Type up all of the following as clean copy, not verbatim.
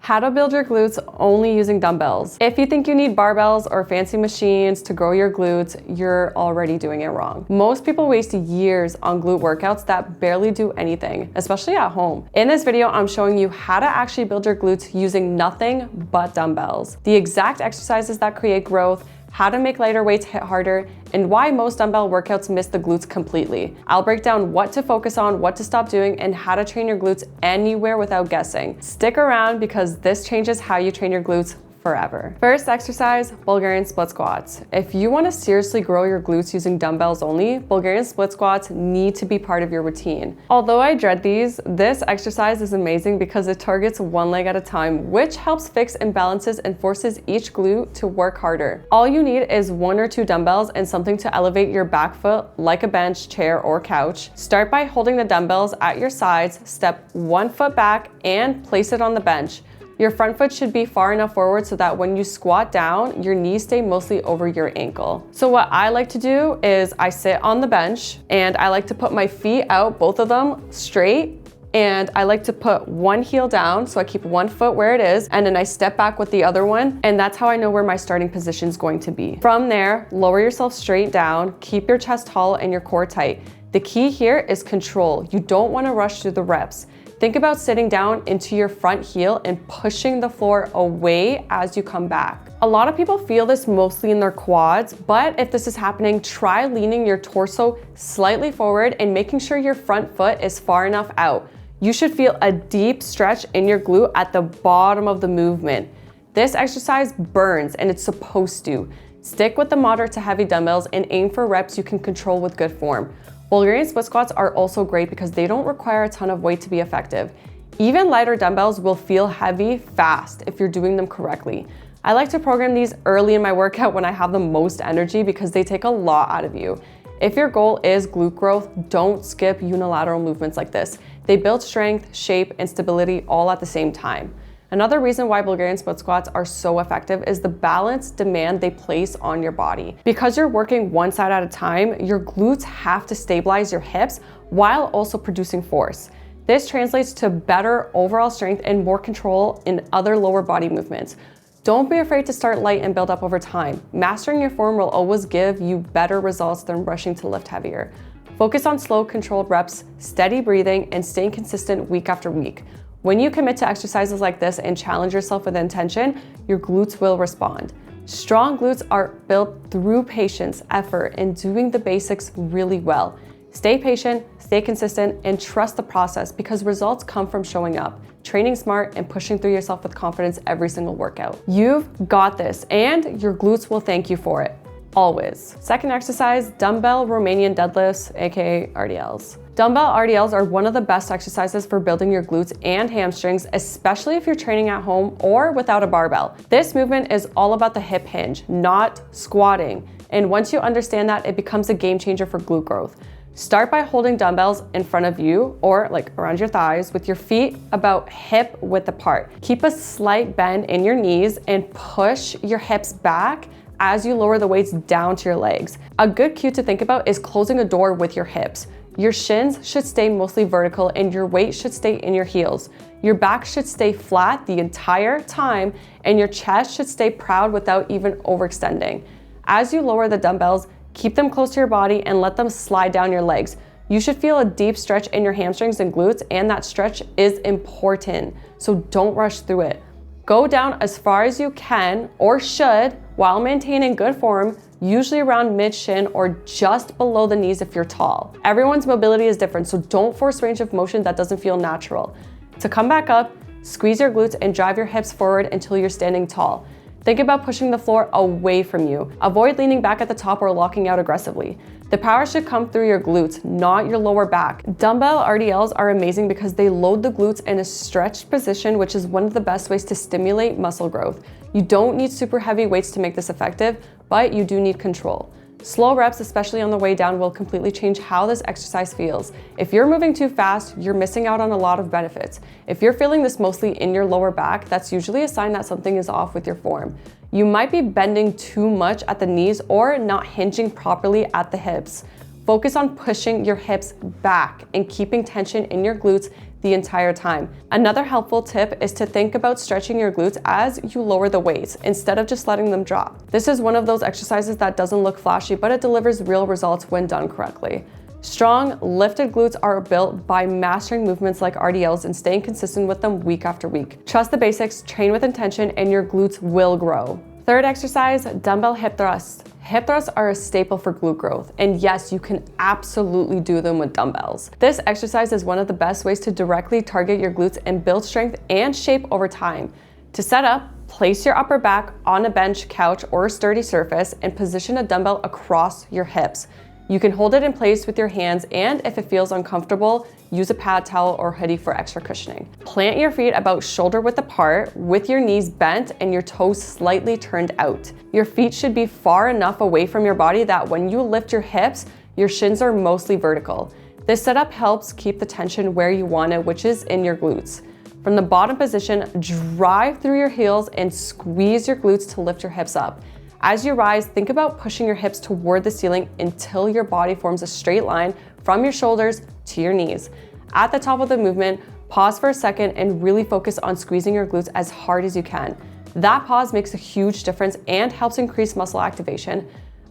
How to build your glutes only using dumbbells. If you think you need barbells or fancy machines to grow your glutes, you're already doing it wrong. Most people waste years on glute workouts that barely do anything, especially at home. In this video, I'm showing you how to actually build your glutes using nothing but dumbbells, the exact exercises that create growth, how to make lighter weights hit harder, and why most dumbbell workouts miss the glutes completely. I'll break down what to focus on, what to stop doing, and how to train your glutes anywhere without guessing. Stick around because this changes how you train your glutes forever. First exercise, Bulgarian split squats. If you want to seriously grow your glutes using dumbbells only, Bulgarian split squats need to be part of your routine. Although I dread these, this exercise is amazing because it targets one leg at a time, which helps fix imbalances and forces each glute to work harder. All you need is 1 or 2 dumbbells and something to elevate your back foot like a bench, chair, or couch. Start by holding the dumbbells at your sides, step 1 foot back and place it on the bench. Your front foot should be far enough forward so that when you squat down, your knees stay mostly over your ankle. So what I like to do is I sit on the bench and I like to put my feet out, both of them straight, and I like to put one heel down, so I keep 1 foot where it is, and then I step back with the other one, and that's how I know where my starting position is going to be. From there, lower yourself straight down, keep your chest tall and your core tight. The key here is control. You don't want to rush through the reps. Think about sitting down into your front heel and pushing the floor away as you come back. A lot of people feel this mostly in their quads, but if this is happening, try leaning your torso slightly forward and making sure your front foot is far enough out. You should feel a deep stretch in your glute at the bottom of the movement. This exercise burns and it's supposed to. Stick with the moderate to heavy dumbbells and aim for reps you can control with good form. Bulgarian split squats are also great because they don't require a ton of weight to be effective. Even lighter dumbbells will feel heavy fast if you're doing them correctly. I like to program these early in my workout when I have the most energy because they take a lot out of you. If your goal is glute growth, don't skip unilateral movements like this. They build strength, shape, and stability all at the same time. Another reason why Bulgarian split squats are so effective is the balance demand they place on your body. Because you're working one side at a time, your glutes have to stabilize your hips while also producing force. This translates to better overall strength and more control in other lower body movements. Don't be afraid to start light and build up over time. Mastering your form will always give you better results than rushing to lift heavier. Focus on slow, controlled reps, steady breathing, and staying consistent week after week. When you commit to exercises like this and challenge yourself with intention, your glutes will respond. Strong glutes are built through patience, effort, and doing the basics really well. Stay patient, stay consistent, and trust the process because results come from showing up, training smart, and pushing through yourself with confidence every single workout. You've got this, and your glutes will thank you for it. Always. Second exercise, dumbbell Romanian deadlifts, aka RDLs. Dumbbell RDLs are one of the best exercises for building your glutes and hamstrings, especially if you're training at home or without a barbell. This movement is all about the hip hinge, not squatting. And once you understand that, it becomes a game changer for glute growth. Start by holding dumbbells in front of you or like around your thighs with your feet about hip width apart. Keep a slight bend in your knees and push your hips back as you lower the weights down to your legs. A good cue to think about is closing a door with your hips. Your shins should stay mostly vertical and your weight should stay in your heels. Your back should stay flat the entire time and your chest should stay proud without even overextending. As you lower the dumbbells, keep them close to your body and let them slide down your legs. You should feel a deep stretch in your hamstrings and glutes, and that stretch is important, so don't rush through it. Go down as far as you can or should while maintaining good form, usually around mid-shin or just below the knees if you're tall. Everyone's mobility is different, so don't force range of motion that doesn't feel natural. To come back up, squeeze your glutes and drive your hips forward until you're standing tall. Think about pushing the floor away from you. Avoid leaning back at the top or locking out aggressively. The power should come through your glutes, not your lower back. Dumbbell RDLs are amazing because they load the glutes in a stretched position, which is one of the best ways to stimulate muscle growth. You don't need super heavy weights to make this effective, but you do need control. Slow reps, especially on the way down, will completely change how this exercise feels. If you're moving too fast, you're missing out on a lot of benefits. If you're feeling this mostly in your lower back, that's usually a sign that something is off with your form. You might be bending too much at the knees or not hinging properly at the hips. Focus on pushing your hips back and keeping tension in your glutes the entire time. Another helpful tip is to think about stretching your glutes as you lower the weights instead of just letting them drop. This is one of those exercises that doesn't look flashy, but it delivers real results when done correctly. Strong, lifted glutes are built by mastering movements like RDLs and staying consistent with them week after week. Trust the basics, train with intention, and your glutes will grow. Third exercise, dumbbell hip thrusts. Hip thrusts are a staple for glute growth, and yes, you can absolutely do them with dumbbells. This exercise is one of the best ways to directly target your glutes and build strength and shape over time. To set up, place your upper back on a bench, couch, or sturdy surface and position a dumbbell across your hips. You can hold it in place with your hands, and if it feels uncomfortable, use a pad towel or hoodie for extra cushioning. Plant your feet about shoulder width apart with your knees bent and your toes slightly turned out. Your feet should be far enough away from your body that when you lift your hips, your shins are mostly vertical. This setup helps keep the tension where you want it, which is in your glutes. From the bottom position, drive through your heels and squeeze your glutes to lift your hips up. As you rise, think about pushing your hips toward the ceiling until your body forms a straight line from your shoulders to your knees. At the top of the movement, pause for a second and really focus on squeezing your glutes as hard as you can. That pause makes a huge difference and helps increase muscle activation.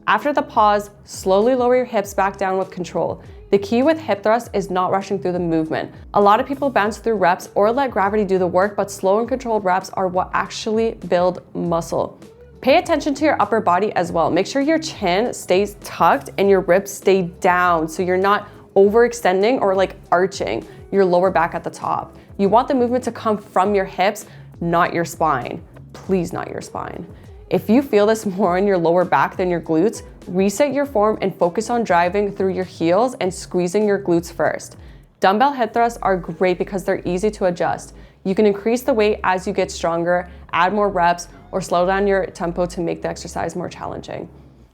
After the pause, slowly lower your hips back down with control. The key with hip thrust is not rushing through the movement. A lot of people bounce through reps or let gravity do the work, but slow and controlled reps are what actually build muscle. Pay attention to your upper body as well. Make sure your chin stays tucked and your ribs stay down so you're not overextending or like arching your lower back at the top. You want the movement to come from your hips, not your spine. Please, not your spine. If you feel this more in your lower back than your glutes, reset your form and focus on driving through your heels and squeezing your glutes first. Dumbbell hip thrusts are great because they're easy to adjust. You can increase the weight as you get stronger, add more reps, or slow down your tempo to make the exercise more challenging.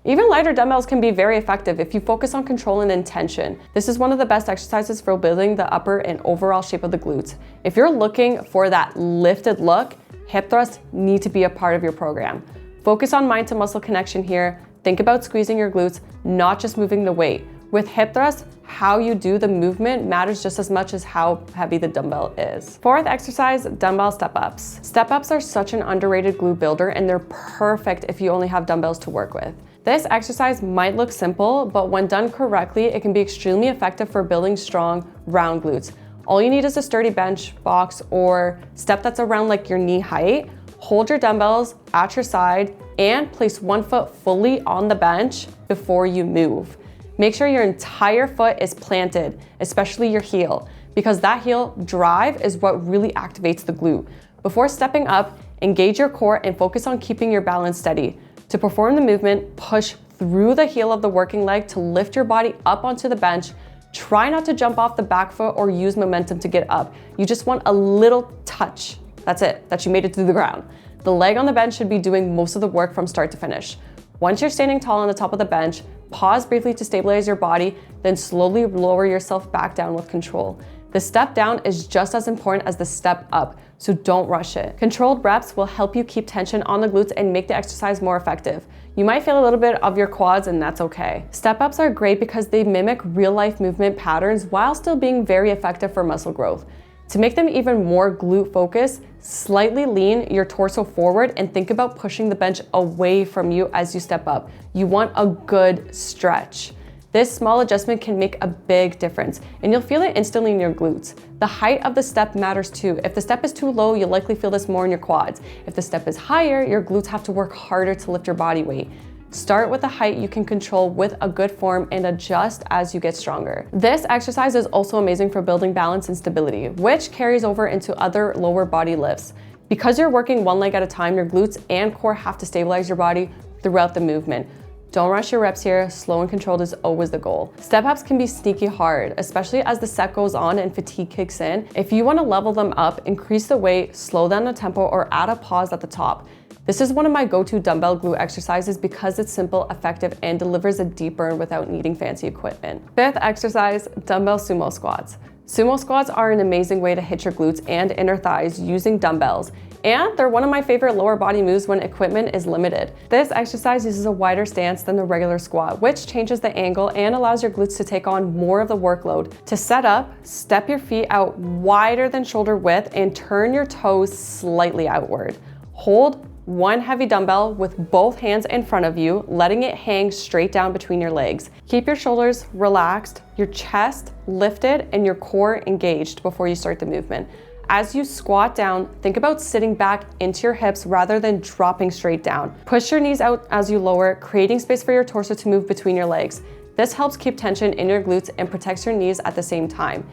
Even lighter dumbbells can be very effective if you focus on control and intention. This is one of the best exercises for building the upper and overall shape of the glutes. If you're looking for that lifted look, hip thrusts need to be a part of your program. Focus on mind to muscle connection here. Think about squeezing your glutes, not just moving the weight. With hip thrusts, how you do the movement matters just as much as how heavy the dumbbell is. Fourth exercise, dumbbell step-ups. Step-ups are such an underrated glute builder, and they're perfect if you only have dumbbells to work with. This exercise might look simple, but when done correctly, it can be extremely effective for building strong, round glutes. All you need is a sturdy bench, box, or step that's around like your knee height. Hold your dumbbells at your side and place one foot fully on the bench before you move. Make sure your entire foot is planted, especially your heel, because that heel drive is what really activates the glute. Before stepping up, engage your core and focus on keeping your balance steady. To perform the movement, push through the heel of the working leg to lift your body up onto the bench. Try not to jump off the back foot or use momentum to get up. You just want a little touch. That's it, that you made it through the ground. The leg on the bench should be doing most of the work from start to finish. Once you're standing tall on the top of the bench, pause briefly to stabilize your body, then slowly lower yourself back down with control. The step down is just as important as the step up, so don't rush it. Controlled reps will help you keep tension on the glutes and make the exercise more effective. You might feel a little bit of your quads, and that's okay. Step-ups are great because they mimic real-life movement patterns while still being very effective for muscle growth. To make them even more glute focused, slightly lean your torso forward and think about pushing the bench away from you as you step up. You want a good stretch. This small adjustment can make a big difference, and you'll feel it instantly in your glutes. The height of the step matters too. If the step is too low, you'll likely feel this more in your quads. If the step is higher, your glutes have to work harder to lift your body weight. Start with a height you can control with a good form and adjust as you get stronger. This exercise is also amazing for building balance and stability, which carries over into other lower body lifts. Because you're working one leg at a time, your glutes and core have to stabilize your body throughout the movement. Don't rush your reps here. Slow and controlled is always the goal. Step-ups can be sneaky hard, especially as the set goes on and fatigue kicks in. If you want to level them up, increase the weight, slow down the tempo, or add a pause at the top. This is one of my go-to dumbbell glute exercises because it's simple, effective, and delivers a deep burn without needing fancy equipment. Fifth exercise, dumbbell sumo squats. Sumo squats are an amazing way to hit your glutes and inner thighs using dumbbells. And they're one of my favorite lower body moves when equipment is limited. This exercise uses a wider stance than the regular squat, which changes the angle and allows your glutes to take on more of the workload. To set up, step your feet out wider than shoulder width and turn your toes slightly outward. Hold one heavy dumbbell with both hands in front of you, letting it hang straight down between your legs. Keep your shoulders relaxed, your chest lifted, and your core engaged before you start the movement. As you squat down, think about sitting back into your hips rather than dropping straight down. Push your knees out as you lower, creating space for your torso to move between your legs. This helps keep tension in your glutes and protects your knees at the same time.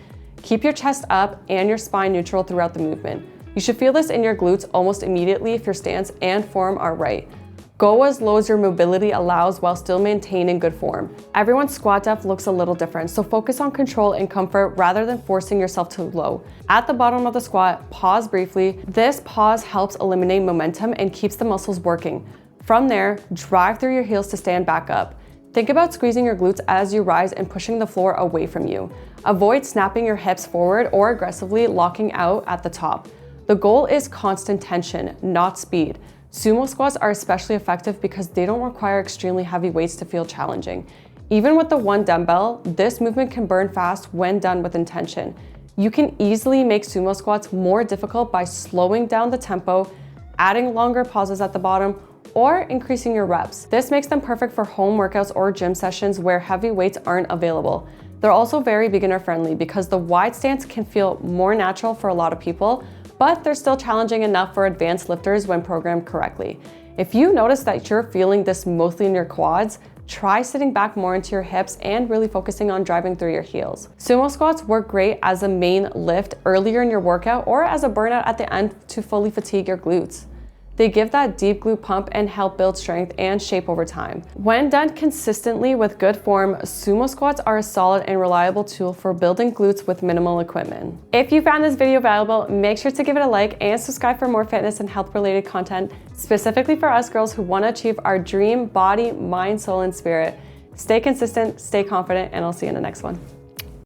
Keep your chest up and your spine neutral throughout the movement. You should feel this in your glutes almost immediately if your stance and form are right. Go as low as your mobility allows while still maintaining good form. Everyone's squat depth looks a little different, so focus on control and comfort rather than forcing yourself too low. At the bottom of the squat, pause briefly. This pause helps eliminate momentum and keeps the muscles working. From there, drive through your heels to stand back up. Think about squeezing your glutes as you rise and pushing the floor away from you. Avoid snapping your hips forward or aggressively locking out at the top. The goal is constant tension, not speed. Sumo squats are especially effective because they don't require extremely heavy weights to feel challenging. Even with the one dumbbell, this movement can burn fast when done with intention. You can easily make sumo squats more difficult by slowing down the tempo, adding longer pauses at the bottom, or increasing your reps. This makes them perfect for home workouts or gym sessions where heavy weights aren't available. They're also very beginner friendly because the wide stance can feel more natural for a lot of people, but they're still challenging enough for advanced lifters when programmed correctly. If you notice that you're feeling this mostly in your quads, try sitting back more into your hips and really focusing on driving through your heels. Sumo squats work great as a main lift earlier in your workout or as a burnout at the end to fully fatigue your glutes. They give that deep glute pump and help build strength and shape over time. When done consistently with good form, sumo squats are a solid and reliable tool for building glutes with minimal equipment. If you found this video valuable, make sure to give it a like and subscribe for more fitness and health related content, specifically for us girls who want to achieve our dream body, mind, soul, and spirit. Stay consistent, stay confident, and I'll see you in the next one.